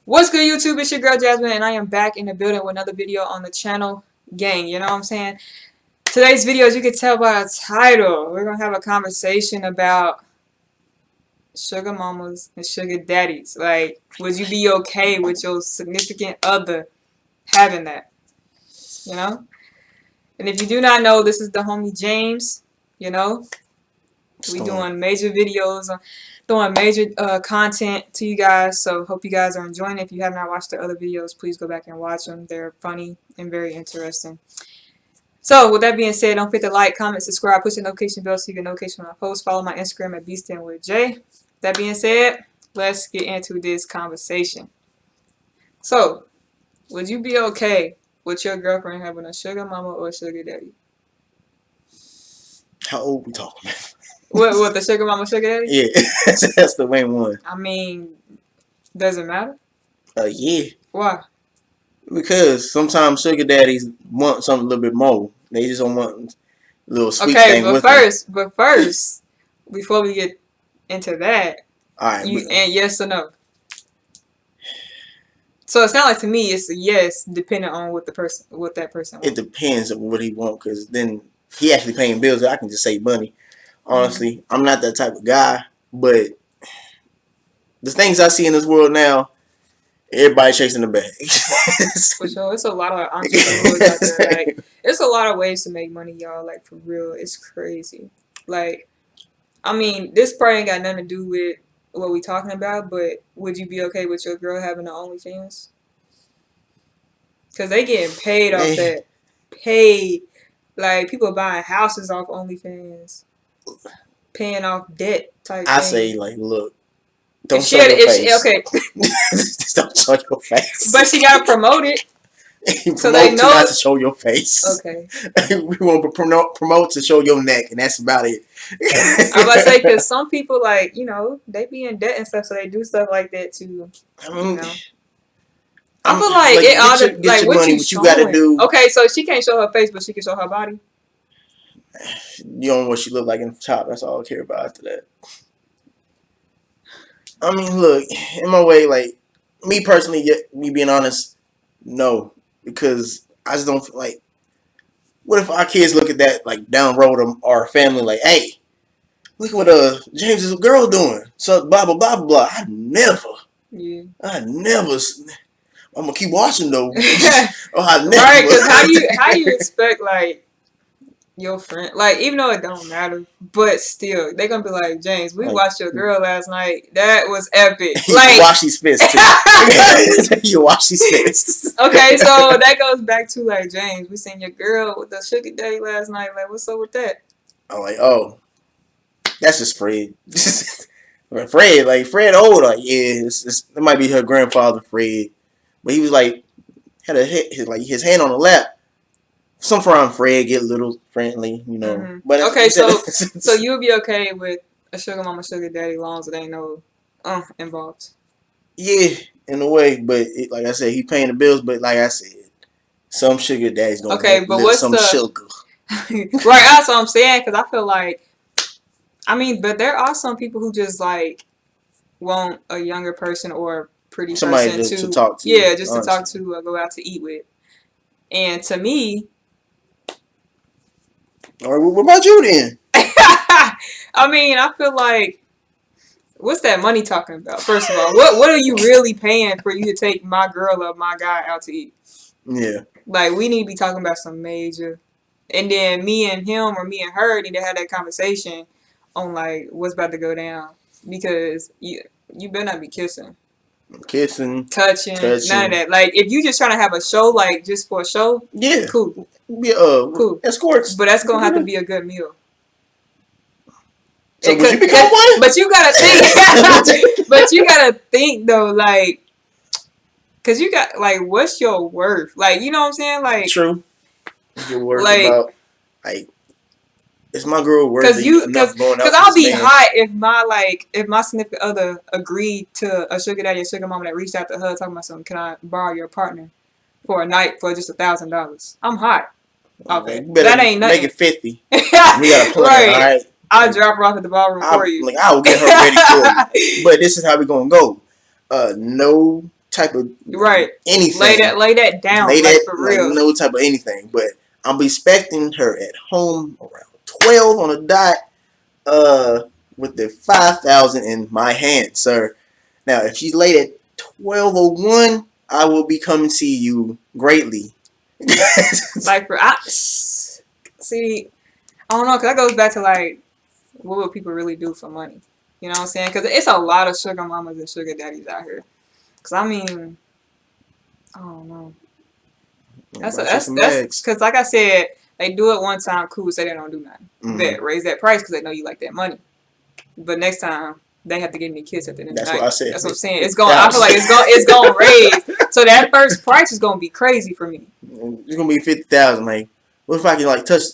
What's good, YouTube? It's your girl Jasmine, and I am back in the building with another video on the channel. Gang, you know what I'm saying? Today's video, as you can tell by the title, we're gonna have a conversation about sugar mamas and sugar daddies. Like, would you be okay with your significant other having that? You know? And if you do not know, this is the homie James. You know, we doing major videos on throwing major content to you guys, so hope you guys are enjoying it. If you have not watched the other videos, please go back and watch them. They're funny and very interesting. So with that being said, don't forget to like, comment, subscribe, push the notification bell so you get notification when I post. Follow my Instagram at BStanWithJ. That being said, let's get into this conversation. So, would you be okay with your girlfriend having a sugar mama or a sugar daddy? How old we talking? What the sugar mama, sugar daddy? Yeah, that's the main one. I mean, does it matter? Yeah. Why? Because sometimes sugar daddies want something a little bit more. They just don't want a little sweet thing with them. But first, before we get into that, all right, and yes or no. So it's not like, to me, it's a yes, depending on what that person wants. It depends on what he wants, because then he actually paying bills. I can just save money. Honestly, I'm not that type of guy, but the things I see in this world now, everybody chasing the bag. For sure, it's a lot of entrepreneurs out there. Like, it's a lot of ways to make money, y'all. Like, for real, it's crazy. Like, I mean, this probably ain't got nothing to do with what we talking about, but would you be okay with your girl having the OnlyFans? Because they getting paid off that. Paid. Like, people buying houses off OnlyFans. Paying off debt type thing. I say, like, look, don't show your face. Okay. Just don't show your face. But she gotta promote it. So they know not to show your face. Okay. We want to promote to show your neck, and that's about it. I was about to say, because some people, like, you know, they be in debt and stuff, so they do stuff like that too. I mean, you know. I feel like it ought to, like, what you gotta do. Okay, so she can't show her face, but she can show her body. You don't know what she look like in the top. That's all I care about after that. I mean, look, in my way, like, me personally, me being honest, no. Because I just don't feel like, what if our kids look at that, like, down the road, our family, like, hey, look at what James' girl doing. So, blah, blah, blah, blah. I never. I'm going to keep watching, though. I never. Right, because how you expect, like, your friend, like, even though it don't matter, but still, they're gonna be like, James, we watched your girl last night. That was epic. Like, you wash these fists too. You wash these fists. Okay, so that goes back to, like, James, we seen your girl with the sugar daddy last night. Like, what's up with that? I'm like, oh, that's just Fred. Fred old, like, yeah, it might be her grandfather, Fred, but he was like, had his hand on the lap. Some from Fred get a little friendly, you know. Mm-hmm. But okay, so you would be okay with a sugar mama, sugar daddy, long as there ain't no involved. Yeah, in a way, but like I said, he paying the bills. But like I said, some sugar daddy's gonna but what's some sugar. Right, that's what I'm saying. Because I feel like, I mean, but there are some people who just, like, want a younger person or pretty somebody person to talk to. Yeah, just honestly. To talk to, or go out to eat with. And to me. All right, what about you then? I mean, I feel like, what's that money talking about? First of all, what are you really paying for you to take my girl or my guy out to eat? Yeah. Like, we need to be talking about some major. And then me and him or me and her need to have that conversation on, like, what's about to go down. Because you better not be kissing. Touching, none of that. Like, if you just trying to have a show, like, just for a show, yeah, cool. Yeah, cool. Escorts. But that's gonna have to be a good meal. So would you become one? But you gotta think. But you gotta think though, like, cause you got, like, what's your worth? Like, you know what I'm saying? Like, true. Your worth, like, about, like, is my girl worth enough going out? Cause I'll be hot if my significant other agreed to a sugar daddy or sugar mama that reached out to her talking about something. Can I borrow your partner for a night for just $1,000? I'm hot. Okay, that ain't nothing. Make it 50. We got a plan, right? All right. I'll drop her off at the ballroom for you. Like, I'll get her ready for you. But this is how we're gonna go. No type of right. anything. Lay that down, Lay like that, for like real. no type of anything. But I'm expecting her at home around 12 on a dot, with the 5,000 in my hand, sir. Now, if she's late at 12:01, I will be coming to see you greatly. Like see, I don't know, cause that goes back to like, what would people really do for money? You know what I'm saying? Cause it's a lot of sugar mamas and sugar daddies out here. Cause I mean, I don't know. That's cause like I said, they do it one time, cool, say they don't do nothing. Bet raise that price cause they know you like that money. But next time they have to get any kids at the end of the night. That's what I said. That's what I'm saying. It's going. I feel like it's going to raise. So that first price is going to be crazy for me. It's gonna be 50,000. Like, what if I can like touch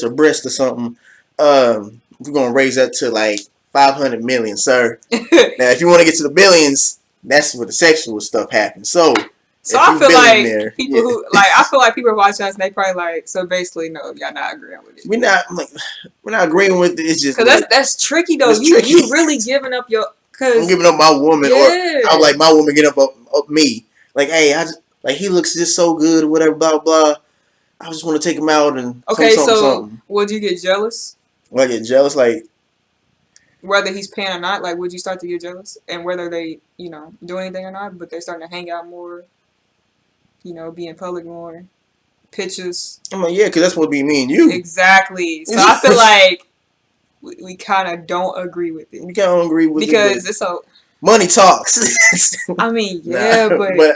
her breast or something? We're gonna raise that to like 500 million, sir. Now, if you want to get to the billions, that's where the sexual stuff happens. So I feel like people who like, I feel like people watch us and they probably like, so basically, no, y'all not agreeing with it. We're not agreeing with it. It's just because that's tricky though. You really giving up your. I'm giving up my woman, or I'm like my woman getting up me. Like, hey, like he looks just so good, or whatever, blah blah. I just want to take him out and something. Would you get jealous? Would I get jealous, like whether he's paying or not? Like, would you start to get jealous, and whether they, do anything or not? But they're starting to hang out more. Be in public more. Pictures. I'm like, yeah, because that's what be me and you. Exactly. So I feel like we kind of don't agree with it. We kind of don't agree with it because it's so money talks. I mean, yeah, but it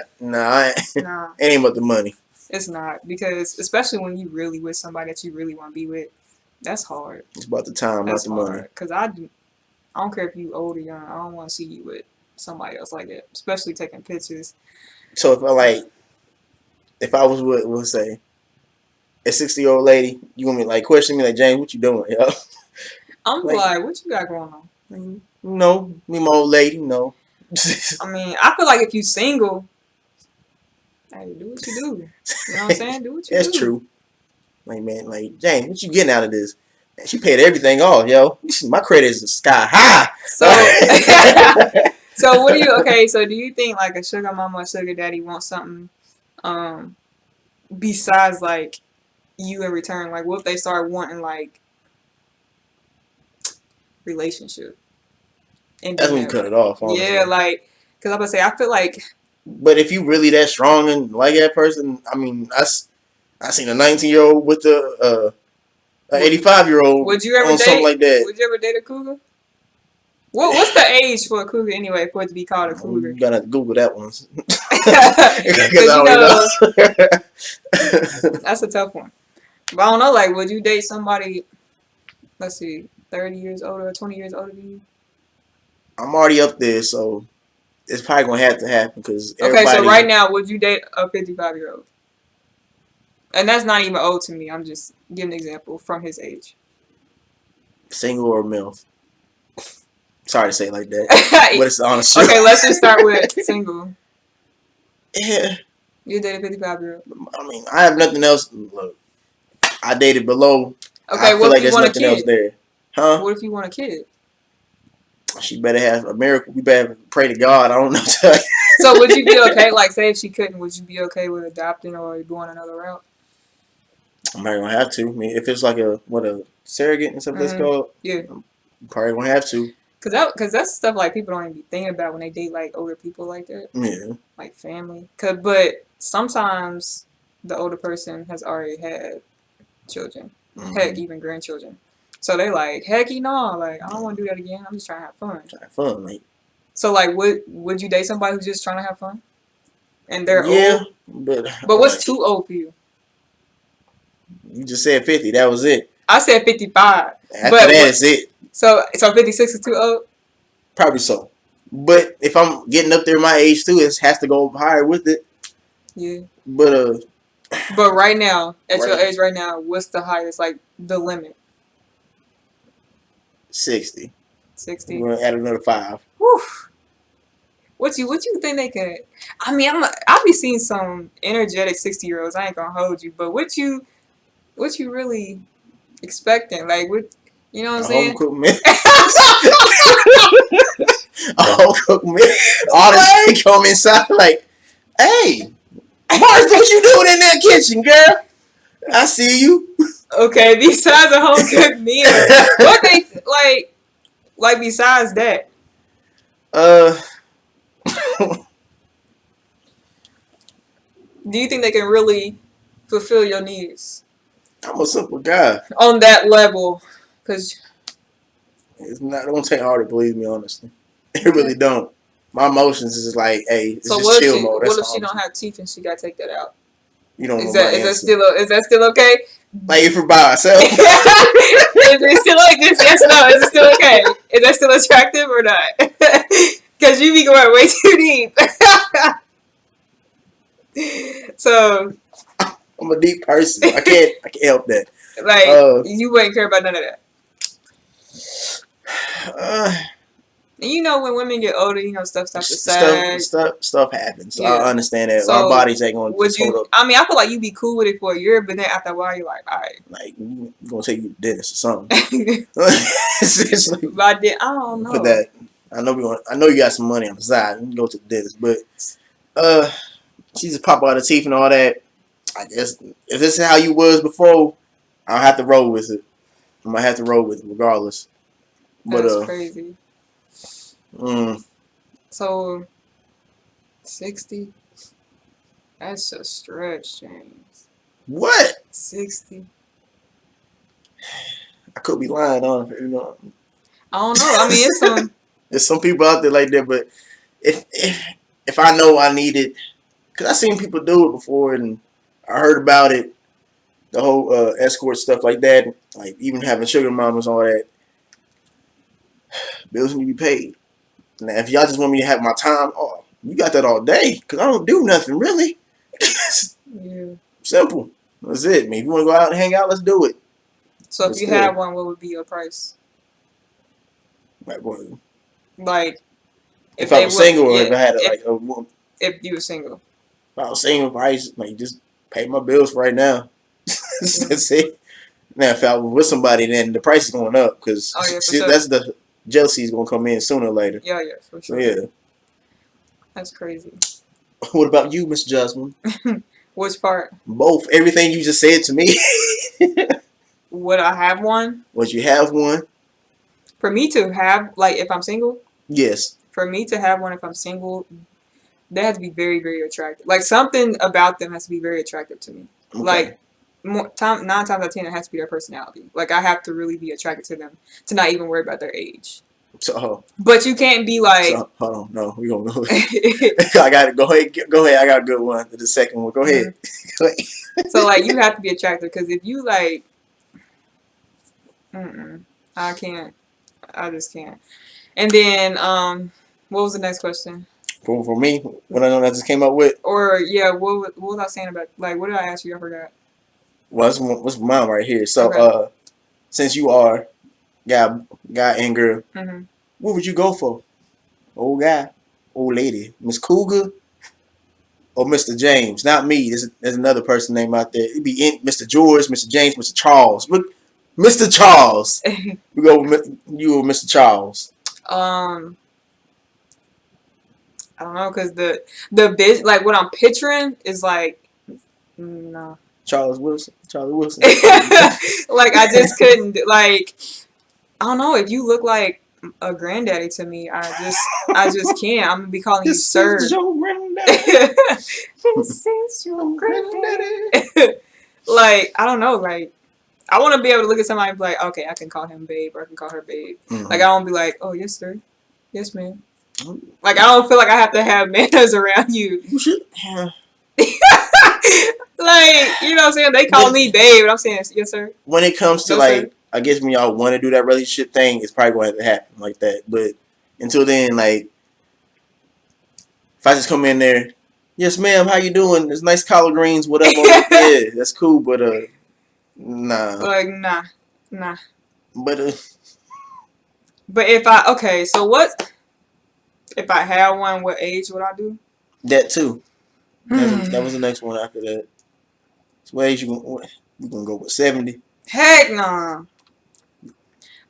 ain't about the money. It's not, because especially when you really with somebody that you really want to be with, that's hard. It's about the time, not the money. Because I don't care if you old or young. I don't want to see you with somebody else like that, especially taking pictures. So if I was with, let's say, a 60-year-old lady, you want me like question me like, James, what you doing, yo? I'm like, what you got going on? No, me my old lady, no. I mean, I feel like if you single, hey, do what you do. You know what I'm saying? Do what you do. That's true. Like, man, like, James, what you getting out of this? Man, she paid everything off, yo. My credit is sky high. So what do you, so do you think like a sugar mama or sugar daddy wants something besides like you in return? Like, what if they start wanting like relationship? And that's when you cut it off. Honestly. Yeah, like, because I'm gonna say, I feel like. But if you really that strong and like that person, I mean, I seen a 19-year-old with a 85-year-old. Would you ever date something like that? Would you ever date a cougar? What's the age for a cougar anyway for it to be called a cougar? You gotta Google that one. That's a tough one. But I don't know, like, would you date somebody, let's see, 30 years older or 20 years older than you? I'm already up there, so it's probably gonna have to happen because okay. So right now, would you date a 55-year-old? And that's not even old to me. I'm just giving an example from his age. Single or MILF? Sorry to say it like that, but it's the honest truth. Okay, let's just start with single. Yeah. You date a 55-year-old. I mean, I have nothing else. Look, I dated below. Okay, I feel like there's nothing else there. Huh? What if you want a kid? She better have a miracle. We better pray to God. I don't know. So would you be okay? Like, say if she couldn't, would you be okay with adopting or going another route? I'm not gonna have to. I mean, if it's like a surrogate and stuff that's called, yeah, I'm probably gonna have to. Cause that's stuff like people don't even be thinking about when they date like older people like that. Yeah. Like family. But sometimes the older person has already had children. Heck, even grandchildren. So they like, heck, like, I don't want to do that again. I'm just trying to have fun. Mate. So like, would you date somebody who's just trying to have fun? And they're old? but what's too old for you? You just said 50. That was it. I said 55. After that's it. So 56 is too old? Probably so. But if I'm getting up there my age too, it has to go higher with it. Yeah. But right now, at your age right now, what's the highest, like the limit? 60. 60. We're gonna add another 5. Whew. What you think they could? I mean, I'll be seeing some energetic 60-year-olds. I ain't gonna hold you, but what you really expecting? Like, what, you know what I'm saying? Home cooked meal. All cook meal. All this shit come inside like, hey, Mars, what you doing in that kitchen, girl? I see you. Okay, besides a home cooked meal, what they like besides that? Uh, Do you think they can really fulfill your needs I'm a simple guy. on that level? Because It's not. It don't take hard to believe me, honestly. It really don't. My emotions is just like, hey, it's so just chill mode. That's what if she all. don't have teeth and she gotta take that out? You don't Is know my that answer. is that still okay? Like if we're by ourselves. Is it still like this? Yes, no. Is it still okay? Is that still attractive or not? Because you be going way too deep. So, I'm a deep person. I can't help that. like, you wouldn't care about none of that. And you know, when women get older, you know, stuff starts to sag. Stuff happens. So Yeah. I understand that. So, our bodies ain't gonna Would just hold you? up. I mean, I feel like you'd be cool with it for a year, but then after a while, you're like, all right. Like you gonna take you to dentist or something. It's like, But I don't know. put that. I know you got some money on the side. You can go to the dentist, but she just pop out the teeth and all that. I guess if this is how you was before, I'll have to roll with it. I might have to roll with it regardless. But That's crazy. So 60. That's a stretch, James. What? 60. I could be lying on it, you know. I don't know. I mean, it's some. There's some people out there like that, but if I know I need it, because I seen people do it before and I heard about it, the whole escort stuff like that, like even having sugar mamas, all that. Bills need to be paid. Now, if y'all just want me to have my time, oh, you got that all day, because I don't do nothing really. Yeah. Simple. That's it. I mean, if you want to go out and hang out, let's do it. So if you had one, what would be your price? Like, what? Like, If I was single, or if I had a woman. If you were single. If I was single, price, like just pay my bills right now. That's it. Now, if I was with somebody, then the price is going up because sure. That's the jealousy is going to come in sooner or later. Yeah, for sure. So, yeah. That's crazy. What about you, Miss Jasmine? Which part? Both. Everything you just said to me. Would I have one? Would you have one? For me to have, like, if I'm single? Yes. For me to have one if I'm single, they have to be very, very attractive. Like, something about them has to be very attractive to me. Okay. Like, 9 times out of 10, it has to be their personality. Like, I have to really be attracted to them to not even worry about their age. So, but you can't be like. So, hold on, no, we gonna go. I got it. Go ahead. Go ahead. I got a good one. The second one. Go ahead. So like, you have to be attractive because if you like, I can't. I just can't. And then, what was the next question? For me, what I know that just came up with. Or yeah, what was I saying about, like, what did I ask you? I forgot. Well, what's mine right here. So, okay. Since you are guy and girl, what would you go for? Old guy, old lady, Miss Cougar, or Mr. James? Not me. There's another person named out there. It'd be Mr. George, Mr. James, Mr. Charles. Mr. Charles. We go with you or Mr. Charles. I don't know, cause the bitch, like, what I'm picturing is like, no. Charlie Wilson. Like, I just couldn't, like, I don't know, if you look like a granddaddy to me, I just can't. I'm gonna be calling you sir. This is your granddaddy. This is your granddaddy. Like, I don't know, like, I want to be able to look at somebody and be like, okay, I can call him babe, or I can call her babe. Like, I don't be like, oh, yes, sir. Yes, ma'am. Like, I don't feel like I have to have manners around you. You should. Like, you know what I'm saying? They call me babe, and I'm saying, yes, sir. When it comes to, like, I guess when y'all want to do that relationship thing, it's probably going to happen like that. But until then, like, if I just come in there, yes, ma'am, how you doing? There's nice collard greens, whatever. Yeah, that's cool, but, nah. Like, nah. But if if I had one, what age would I do? That too. That was the next one after that. So what age you gonna go with? 70? Heck no.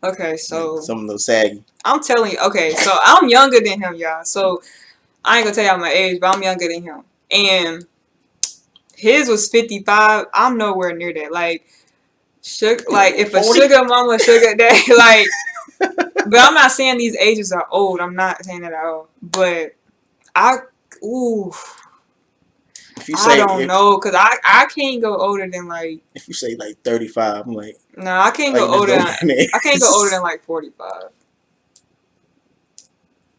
Okay, so Some of those saggy. I'm telling you. Okay, so I'm younger than him, y'all. So I ain't gonna tell y'all my age, but I'm younger than him, and his was 55. I'm nowhere near that. Like, like if a 40? sugar mama, sugar daddy, like. But I'm not saying these ages are old. I'm not saying that at all. But I, ooh, If you I say don't know, cause I can't go older than like. if you say like 35, I'm like, No, I can't oh, go you just older go than. down there. I can't go older than like 45.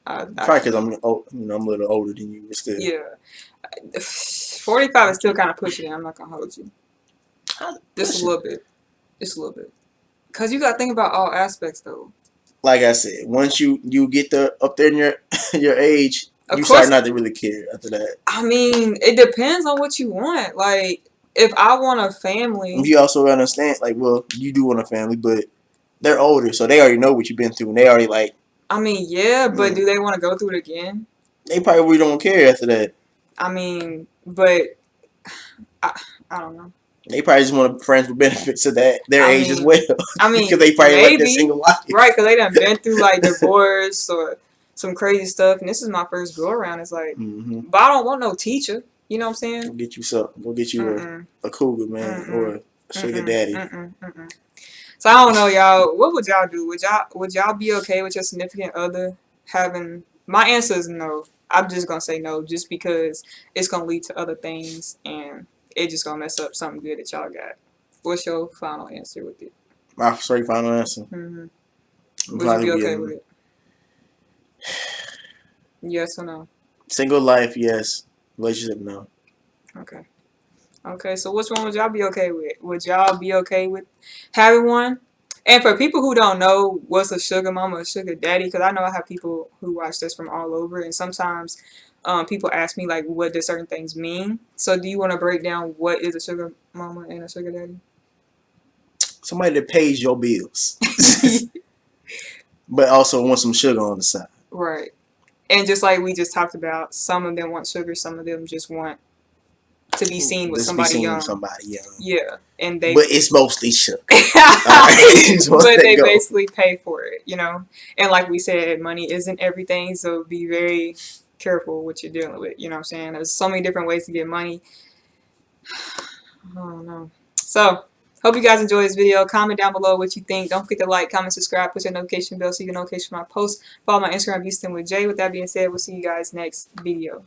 I Probably because can't. I'm a little older than you, but still. Yeah, 45 is still kind of pushing it. I'm not gonna hold you. Just a little bit. Just a little bit. Cause you gotta think about all aspects though. Like I said, once you get up there in your your age, Of you course, start not to really care after that. I mean, it depends on what you want. Like, if I want a family, You also understand, like, well, you do want a family, but they're older, so they already know what you've been through, and they already like. I mean, yeah, but do they want to go through it again? They probably really don't care after that. I mean, but I don't know. They probably just want friends with benefits of their I age as mean, well, I mean, because they probably like their maybe single life. right because they done been through like divorce or some crazy stuff, and this is my first go around. It's like, Mm-hmm. but I don't want no teacher. You know what I'm saying? Go get you something. Go get you Mm-mm, a cougar man mm-mm, or a sugar mm-mm, daddy. mm-mm, mm-mm. So I don't know, y'all. What would y'all do? Would y'all be okay with your significant other having? My answer is no. I'm just gonna say no, just because it's gonna lead to other things, and it just gonna mess up something good that y'all got. What's your final answer with it? My straight final answer. Hmm. Would Would you probably be be okay with it? Yes or no? single life, yes. Relationship, no. Okay. Okay. So which one would y'all be okay with? Would y'all be okay with having one? And for people who don't know what's a sugar mama or sugar daddy, because I know I have people who watch this from all over, and sometimes people ask me like, what do certain things mean? So do you want to break down what is a sugar mama and a sugar daddy? Somebody that pays your bills, but also wants some sugar on the side. Right. And just like we just talked about, some of them want sugar, some of them just want to be seen with Just be somebody seen with young. somebody young. Yeah, and they But it's mostly sugar. but they Go. basically pay for it, And like we said, money isn't everything, so be very careful what you're dealing with. You know what I'm saying? There's so many different ways to get money. I don't know. So, hope you guys enjoyed this video. Comment down below what you think. Don't forget to like, comment, subscribe, put your notification bell so you get notification when I post. Follow my Instagram, Houston with Jay. With that being said, we'll see you guys next video.